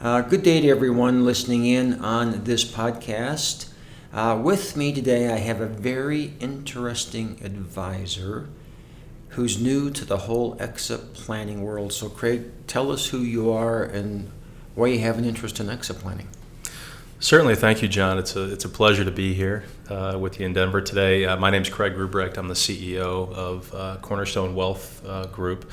Good day to everyone listening in on this podcast. With me today, I have a very interesting advisor who's new to the whole exit planning world. So, Craig, tell us who you are and why you have an interest in exit planning. Certainly. Thank you, John. It's a pleasure to be here with you in Denver today. My name is Craig Rubrecht. I'm the CEO of Cornerstone Wealth Group.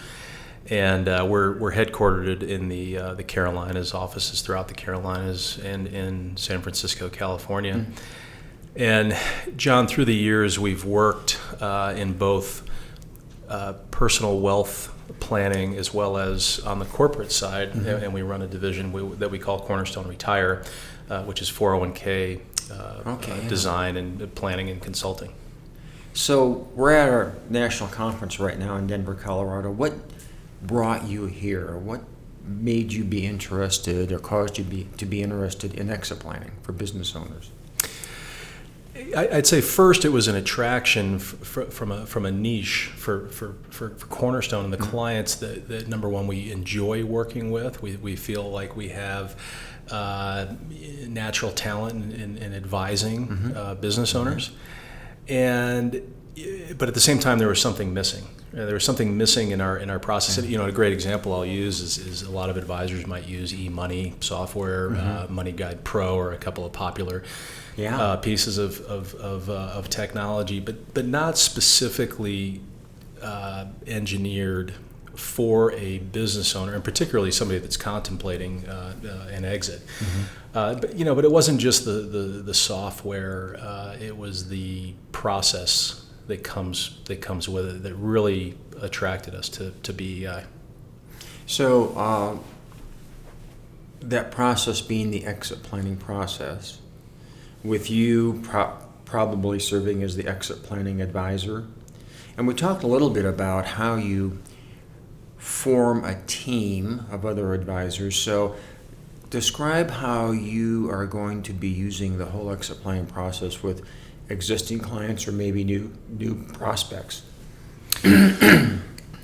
And we're headquartered in the Carolinas, offices throughout the Carolinas and in San Francisco, California. Mm-hmm. And John, through the years, we've worked in both personal wealth planning as well as on the corporate side, mm-hmm. and we run a division that we call Cornerstone Retire, which is 401k design and planning and consulting. So we're at our national conference right now in Denver, Colorado. What brought you here? What made you be interested or caused you to be interested in exit planning for business owners? I'd say first it was an attraction from a niche for Cornerstone and the mm-hmm. clients that number one we enjoy working with. We feel like we have natural talent in advising mm-hmm. Business owners, but at the same time there was something missing. There was something missing in our process. You know, a great example I'll use is a lot of advisors might use e-money software, mm-hmm. Money Guide Pro, or a couple of popular pieces of technology, but not specifically engineered for a business owner, and particularly somebody that's contemplating an exit. Mm-hmm. But it wasn't just the software; it was the process that comes with it that really attracted us to BEI. So that process being the exit planning process, with you probably serving as the exit planning advisor, and we talked a little bit about how you form a team of other advisors. So describe how you are going to be using the whole exit planning process with existing clients or maybe new prospects.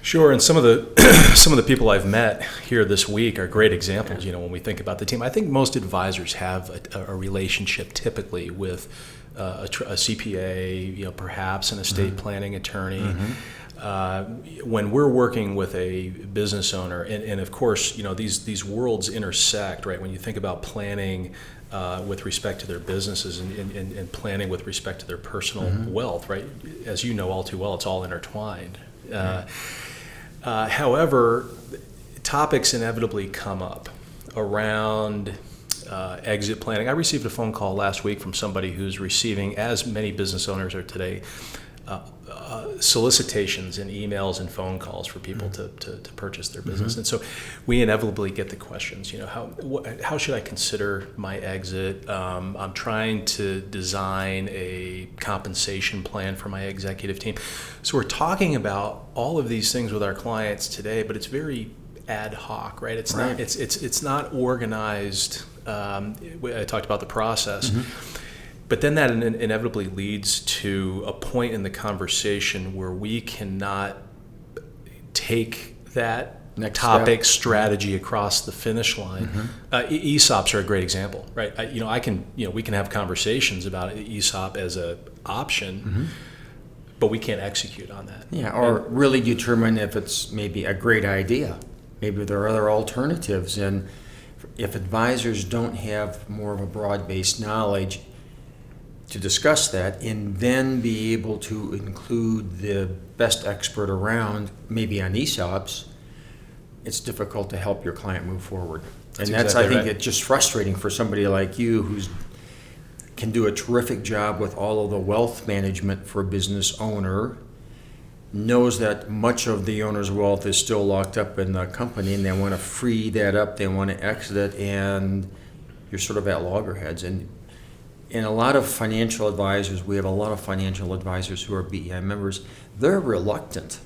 Sure, and some of the people I've met here this week are great examples. You know, when we think about the team, I think most advisors have a relationship typically with a CPA, perhaps an estate mm-hmm. planning attorney. Mm-hmm. When we're working with a business owner, and of course, these worlds intersect, right? When you think about planning with respect to their businesses and planning with respect to their personal mm-hmm. wealth, right? As you know all too well, it's all intertwined. However, topics inevitably come up around exit planning. I received a phone call last week from somebody who's receiving, as many business owners are today, solicitations and emails and phone calls for people to purchase their business. Mm-hmm. And so we inevitably get the questions, how should I consider my exit? I'm trying to design a compensation plan for my executive team. So we're talking about all of these things with our clients today, but it's very ad hoc, right? It's right. It's not organized. I talked about the process. Mm-hmm. But then that inevitably leads to a point in the conversation where we cannot take that next topic strategy across the finish line. Mm-hmm. ESOPs are a great example, right? We can have conversations about ESOP as an option, mm-hmm. but we can't execute on that. Yeah, or really determine if it's maybe a great idea. Maybe there are other alternatives, and if advisors don't have more of a broad-based knowledge to discuss that and then be able to include the best expert around, maybe on ESOPs, it's difficult to help your client move forward. I think it's just frustrating for somebody like you who's can do a terrific job with all of the wealth management for a business owner, knows that much of the owner's wealth is still locked up in the company and they want to free that up, they want to exit it, and you're sort of at loggerheads. And a lot of financial advisors, we have a lot of financial advisors who are BEI members, they're reluctant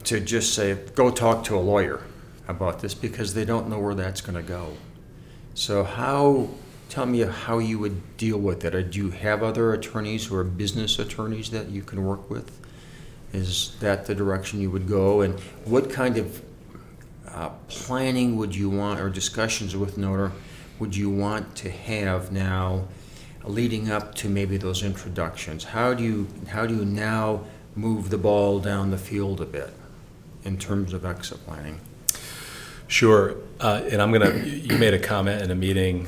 to just say, go talk to a lawyer about this because they don't know where that's going to go. So tell me how you would deal with it. Or do you have other attorneys who are business attorneys that you can work with? Is that the direction you would go? And what kind of planning would you want, or discussions with an owner would you want to have now leading up to maybe those introductions? How do you now move the ball down the field a bit in terms of exit planning? Sure. And you made a comment in a meeting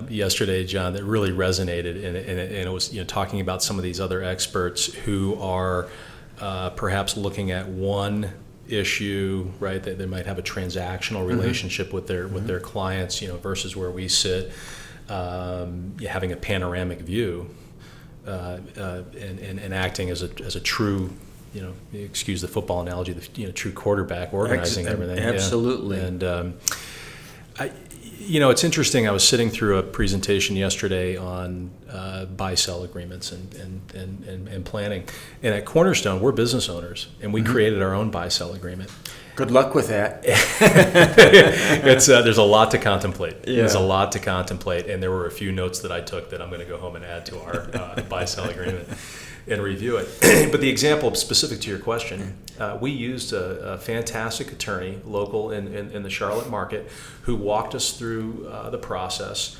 yesterday, John, that really resonated. And it was, talking about some of these other experts who are perhaps looking at one issue, right? That they might have a transactional relationship with their clients, versus where we sit, having a panoramic view, and acting as a true, excuse the football analogy, the true quarterback, organizing everything. Absolutely. Yeah. And it's interesting. I was sitting through a presentation yesterday on buy-sell agreements and planning. And at Cornerstone, we're business owners, and we created our own buy-sell agreement. Good luck with that. There's a lot to contemplate. Yeah. There's a lot to contemplate, and there were a few notes that I took that I'm going to go home and add to our buy-sell agreement and review it. But the example specific to your question, we used a fantastic attorney, local in the Charlotte market, who walked us through the process.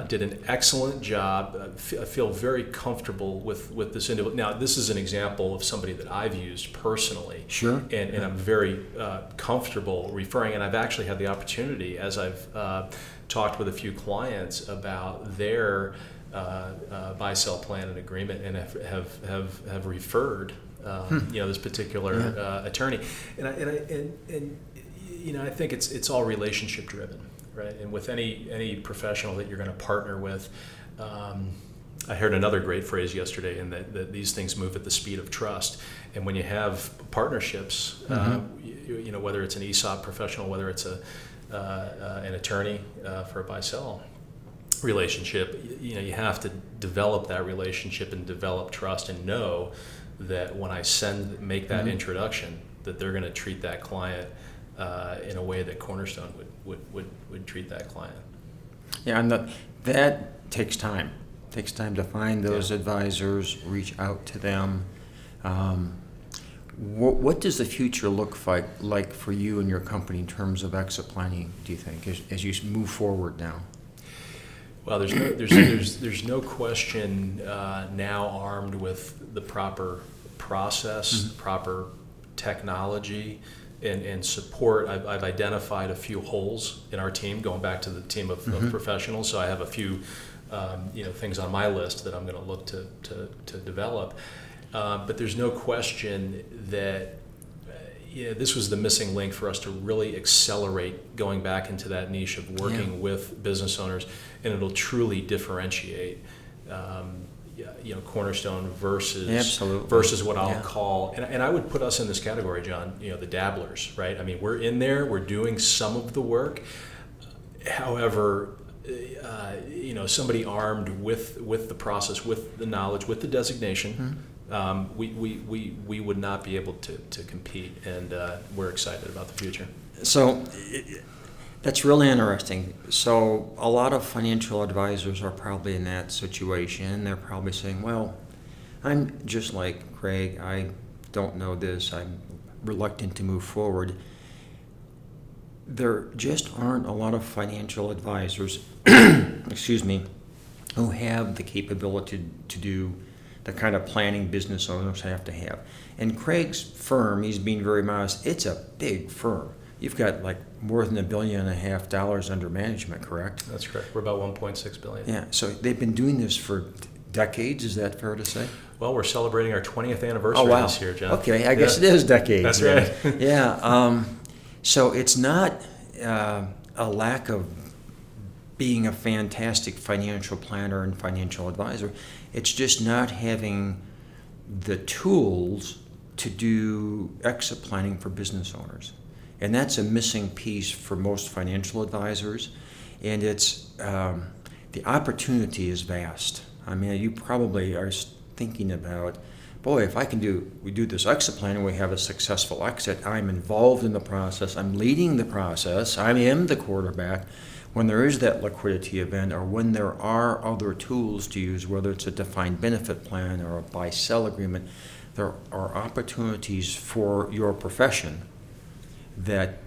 Did an excellent job. I feel very comfortable with this individual. Now, this is an example of somebody that I've used personally. Sure. And I'm very comfortable referring, and I've actually had the opportunity, as I've talked with a few clients about their buy-sell plan and agreement, and have referred this particular attorney. And I think it's all relationship driven. Right, and with any professional that you're going to partner with, I heard another great phrase yesterday, in that these things move at the speed of trust. And when you have partnerships, whether it's an ESOP professional, whether it's an attorney for a buy-sell relationship, you have to develop that relationship and develop trust, and know that when I make that introduction, that they're going to treat that client in a way that Cornerstone would treat that client. Yeah, and that takes time. It takes time to find those advisors, reach out to them. What does the future look like for you and your company in terms of exit planning, do you think, as you move forward now? Well, there's no question now, armed with the proper process, proper technology, and support, I've identified a few holes in our team, going back to the team of professionals. So I have a few things on my list that I'm going to look to develop. But there's no question that this was the missing link for us to really accelerate going back into that niche of working with business owners, and it'll truly differentiate Cornerstone versus what I'll call, and I would put us in this category, John, the dabblers, right? I mean, we're in there, we're doing some of the work. However, somebody armed with the process, with the knowledge, with the designation, we would not be able to compete, and we're excited about the future. So that's really interesting. So a lot of financial advisors are probably in that situation. They're probably saying, well, I'm just like Craig. I don't know this. I'm reluctant to move forward. There just aren't a lot of financial advisors, excuse me, who have the capability to do the kind of planning business owners have to have. And Craig's firm, he's being very modest, it's a big firm. You've got like more than $1.5 billion under management, correct? That's correct. We're about $1.6 billion. Yeah, so they've been doing this for decades, is that fair to say? Well, we're celebrating our 20th anniversary this year, John. Okay, I guess it is decades. That's right. Yeah, so it's not a lack of being a fantastic financial planner and financial advisor. It's just not having the tools to do exit planning for business owners. And that's a missing piece for most financial advisors. And it's the opportunity is vast. I mean, you probably are thinking about, boy, if we do this exit plan and we have a successful exit, I'm involved in the process, I'm leading the process, I am the quarterback. When there is that liquidity event, or when there are other tools to use, whether it's a defined benefit plan or a buy-sell agreement, there are opportunities for your profession that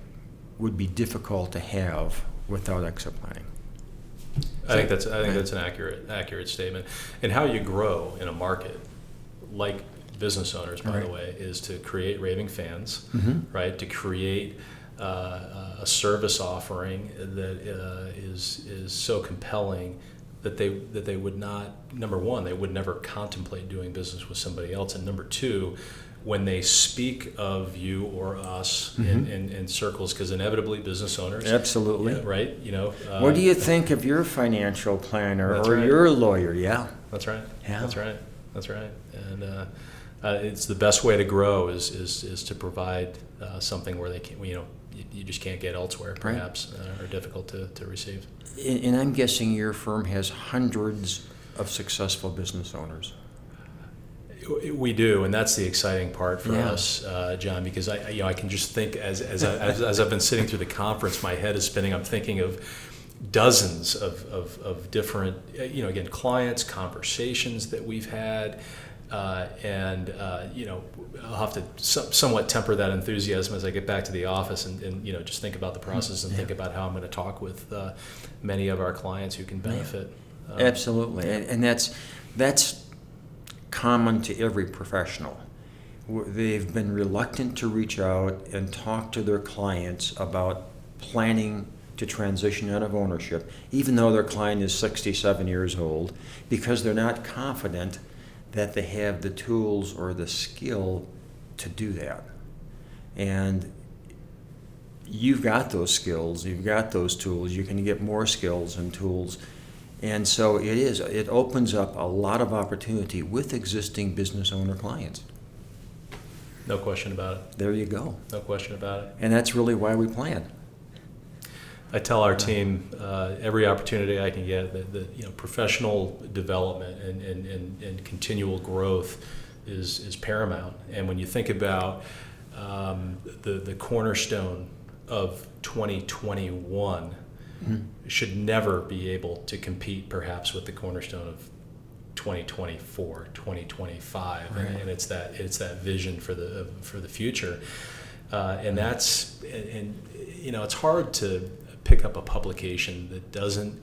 would be difficult to have without exit planning. I think that's an accurate statement. And how you grow in a market, like business owners, by the way, is to create raving fans, right? To create a service offering that is so compelling that they would not, number one, they would never contemplate doing business with somebody else, and number two, when they speak of you or us in circles, because inevitably business owners, absolutely, right? What do you think of your financial planner or right. your lawyer? Yeah, that's right. Yeah. That's right. And it's the best way to grow is to provide something where they can, you just can't get elsewhere, perhaps, or difficult to receive. And I'm guessing your firm has hundreds of successful business owners. We do, and that's the exciting part for us, John, because I can just think as I've been sitting through the conference, my head is spinning. I'm thinking of dozens of different, again, clients, conversations that we've had, and I'll have to somewhat temper that enthusiasm as I get back to the office and just think about the process and think about how I'm going to talk with many of our clients who can benefit. Absolutely, and that's common to every professional. They've been reluctant to reach out and talk to their clients about planning to transition out of ownership, even though their client is 67 years old, because they're not confident that they have the tools or the skill to do that. And you've got those skills, you've got those tools, you can get more skills and tools. And so it opens up a lot of opportunity with existing business owner clients. No question about it. There you go. No question about it. And that's really why we plan. I tell our team every opportunity I can get that professional development and continual growth is paramount. And when you think about the cornerstone of 2021, should never be able to compete perhaps with the cornerstone of 2024, 2025, right. and it's that vision for the future, and that's it's hard to pick up a publication that doesn't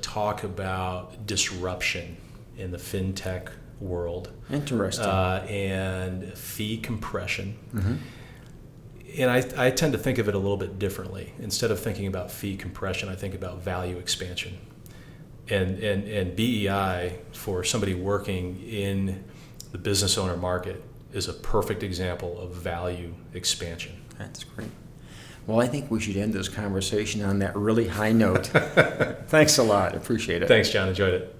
talk about disruption in the fintech world. Interesting. And fee compression. And I tend to think of it a little bit differently. Instead of thinking about fee compression, I think about value expansion. And BEI, for somebody working in the business owner market, is a perfect example of value expansion. That's great. Well, I think we should end this conversation on that really high note. Thanks a lot. Appreciate it. Thanks, John. Enjoyed it.